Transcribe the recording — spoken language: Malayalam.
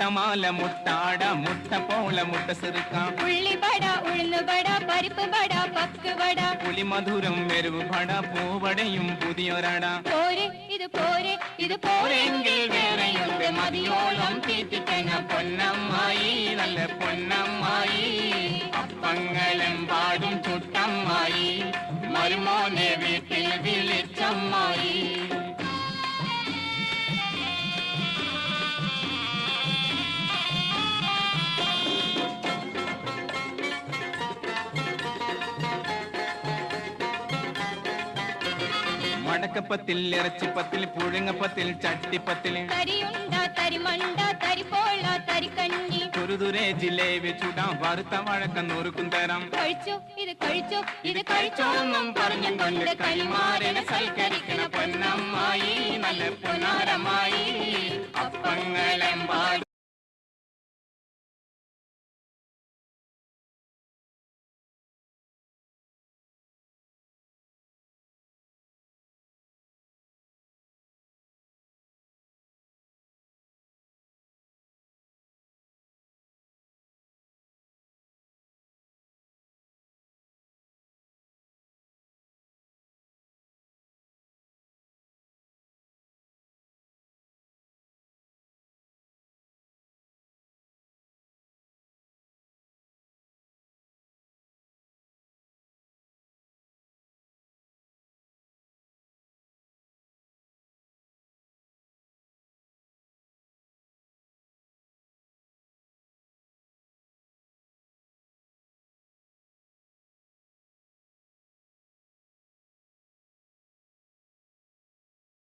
മുട്ടമാല മുട്ടാട മുട്ട പോല മുട്ട ചെറുക്കാം ഉള്ളിവട ഉഴുന്നുവട പരിപ്പ് വട പക്ക് വട പുളിമധുരം വെരുവ് വട പൂവടയും പുതിയൊരട പോരെ ഇത് പോരെങ്കിൽ വേറെയുണ്ട് മതിയോളം തീറ്റിക്കണ പൊന്നമ്മായി നല്ല പൊന്നമ്മായി അപ്പങ്ങളെമ്പാടും ചുട്ടമ്മായി മരുമോനെ വീട്ടിൽ വിളിച്ചമ്മായി മടക്കപ്പത്തിൽ ഇറച്ചിപ്പത്തിൽ പുഴുങ്ങപ്പത്തിൽ ചട്ടിപ്പത്തിൽ തരിയുണ്ട തരിമണ്ട തരിപ്പോള തരിക്കഞ്ഞി തുരുതുരെ ജിലേബി ചൂടാ വറുത്ത വഴക്കം നുറുക്കും തരാം കഴിച്ചു ഇത് കഴിച്ചോന്നും പറഞ്ഞും കൊണ്ട് കൈമാറിനെ സൽക്കരിക്കണ പൊന്നമ്മായി നല്ല പൊന്നാരമായി അപ്പങ്ങളെമ്പാടും